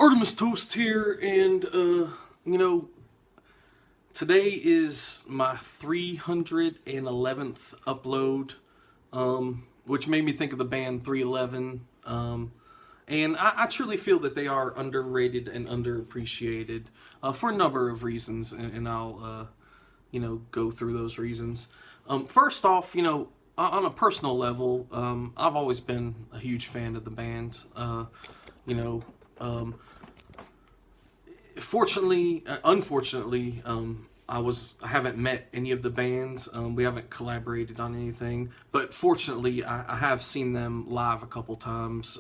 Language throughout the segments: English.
Artemis Toast here, and today is my 311th upload, which made me think of the band 311. And I truly feel that they are underrated and underappreciated for a number of reasons, and I'll go through those reasons. First off, on a personal level, I've always been a huge fan of the band. Unfortunately, I haven't met any of the bands. We haven't collaborated on anything, but fortunately, I have seen them live a couple times.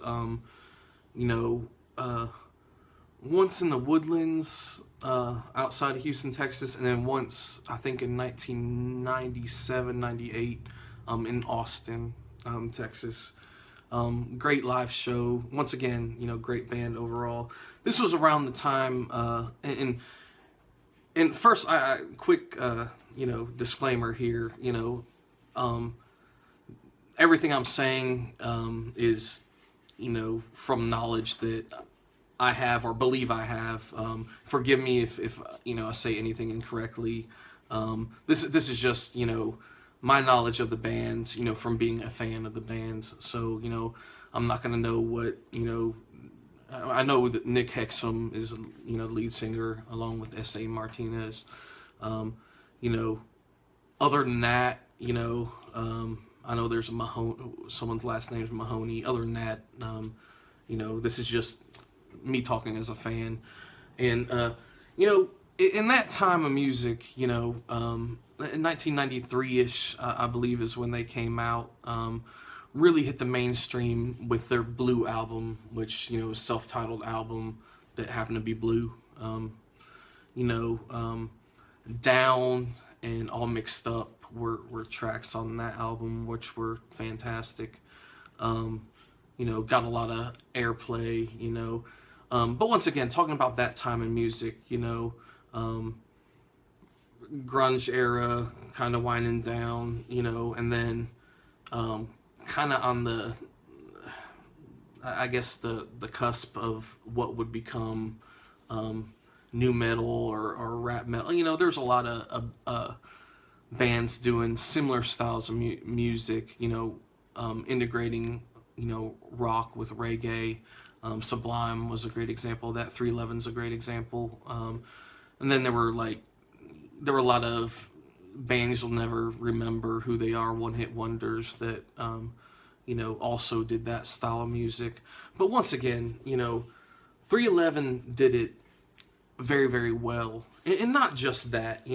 Once in the Woodlands outside of Houston, Texas, and then once, I think, in 1997, 98 in Austin, Texas. Great live show. Once again, great band overall. This was around the time, and first, I quick, disclaimer here. Everything I'm saying is, from knowledge that I have or believe I have. Forgive me if I say anything incorrectly. This is just my knowledge of the band, from being a fan of the band. So I'm not gonna know what I know that Nick Hexum is lead singer along with S.A. Martinez. Other than that, I know there's a Mahoney. Someone's last name is Mahoney. Other than that, this is just me talking as a fan, and in that time of music, in 1993-ish, I believe is when they came out. Really hit the mainstream with their Blue album, which was a self-titled album that happened to be blue. Down and All Mixed Up were tracks on that album, which were fantastic. Got a lot of airplay. But once again, talking about that time in music, grunge era, kind of winding down, and then kind of on the, I guess the cusp of what would become new metal or rap metal. There's a lot of bands doing similar styles of music, integrating rock with reggae. Sublime was a great example of that. 311's a great example. And then there were a lot of bands you'll never remember who they are, one-hit wonders that also did that style of music. But once again, 311 did it very, very well. And not just that,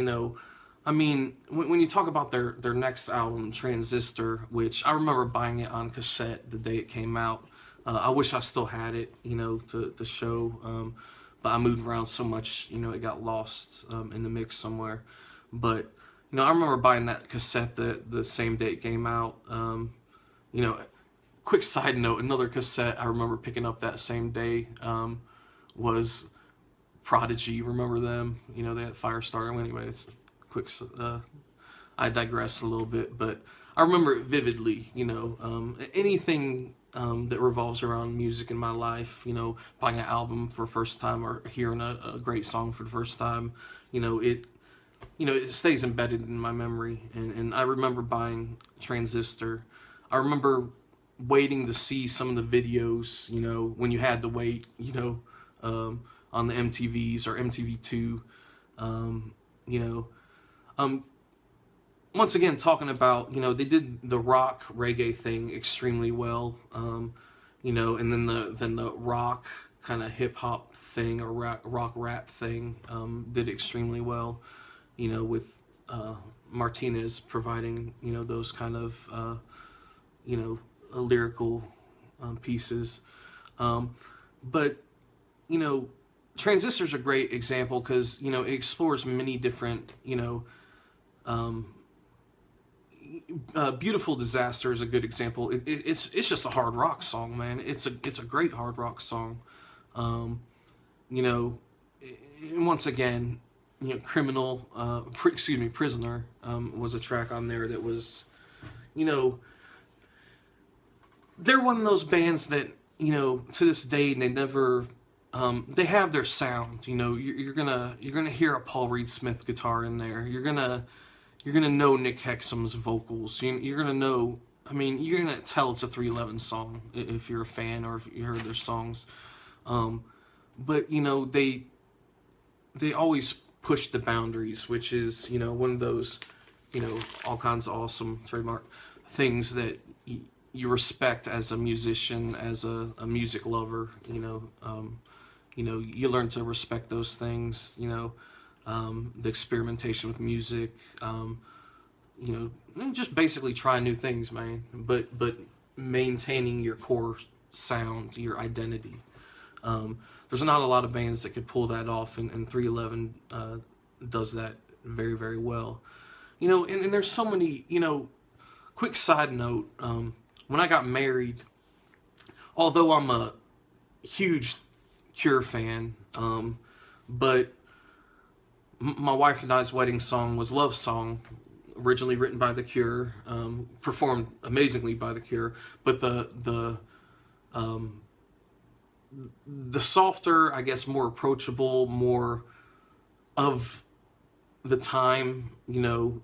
I mean, when you talk about their next album, Transistor, which I remember buying it on cassette the day it came out. I wish I still had it, to show. But I moved around so much, it got lost in the mix somewhere. But, I remember buying that cassette the same day it came out. Quick side note, another cassette I remember picking up that same day was Prodigy. Remember them? They had Firestarter. Anyway, it's quick. I digress a little bit, but I remember it vividly. Anything that revolves around music in my life, buying an album for the first time or hearing a great song for the first time, it stays embedded in my memory. And I remember buying Transistor. I remember waiting to see some of the videos, when you had to wait, on the MTVs or MTV2, once again, talking about, they did the rock reggae thing extremely well, and then the rock kind of hip hop thing or rock rap thing did extremely well, with Martinez providing, those kind of, lyrical pieces. But, Transistor's a great example because, it explores many different, Beautiful Disaster is a good example. It's just a hard rock song, man. It's a great hard rock song. And once again, Criminal, Prisoner was a track on there that was, they're one of those bands that, to this day, they never they have their sound. You know, you're gonna hear a Paul Reed Smith guitar in there. You're gonna know Nick Hexum's vocals. You're gonna know. I mean, you're gonna tell it's a 311 song if you're a fan or if you heard their songs. But you know, they always push the boundaries, which is, you know, one of those, you know, all kinds of awesome trademark things that you respect as a musician, as a music lover. You know, you learn to respect those things. You know, the experimentation with music. You know, and just basically try new things, man. But maintaining your core sound, your identity. There's not a lot of bands that could pull that off, and 311 does that very, very well. You know, and there's so many, you know, quick side note, when I got married, although I'm a huge Cure fan, but my wife and I's wedding song was Love Song, originally written by The Cure, performed amazingly by The Cure, but the softer, I guess, more approachable, more of the time, you know,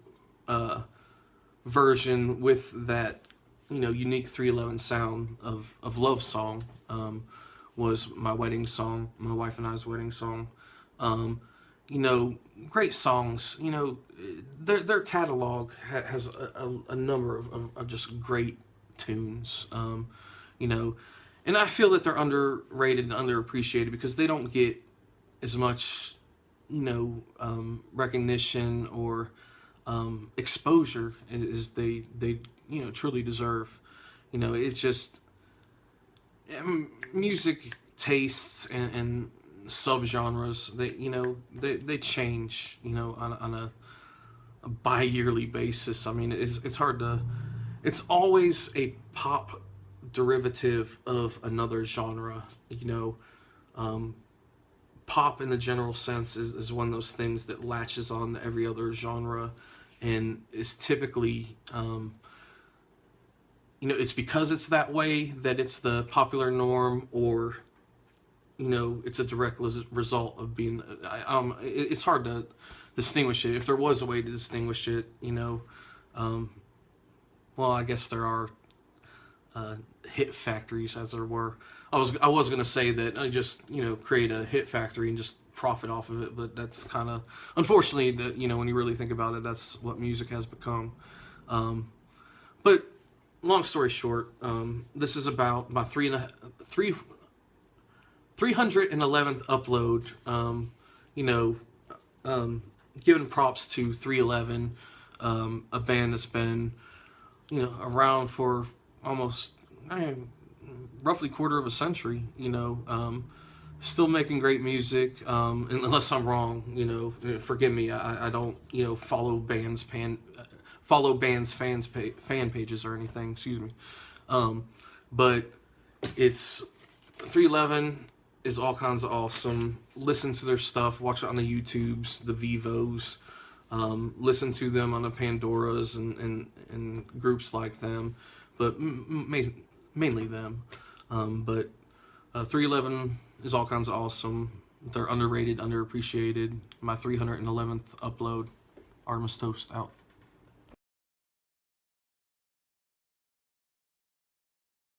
version with that, you know, unique 311 sound of Love Song, was my wedding song, my wife and I's wedding song. You know, great songs. You know, their catalog has a number of just great tunes. You know, and I feel that they're underrated and underappreciated because they don't get as much, you know, recognition or exposure as they you know, truly deserve. You know, it's just music tastes and subgenres. They change. You know, on a bi-yearly basis. I mean, it's hard to. It's always a pop derivative of another genre. You know, pop in the general sense is one of those things that latches on to every other genre, and is typically. You know, it's because it's that way that it's the popular norm, or, you know, it's a direct result of being. It's hard to distinguish it. If there was a way to distinguish it, you know, well, I guess there are hit factories, as there were. I was gonna say that I just, you know, create a hit factory and just profit off of it, but that's kind of, unfortunately, that, you know, when you really think about it, that's what music has become. But long story short, this is about my 311th upload. You know, giving props to 311, a band that's been, you know, around for almost roughly quarter of a century. You know, still making great music. Unless I'm wrong, you know, forgive me. I don't, you know, follow bands fan pages or anything, excuse me. But it's 311 is all kinds of awesome. Listen to their stuff, watch it on the YouTubes, the Vivos, listen to them on the Pandoras and groups like them, but mainly them. But 311 is all kinds of awesome. They're underrated, underappreciated. My 311th upload. Artemis Toast out.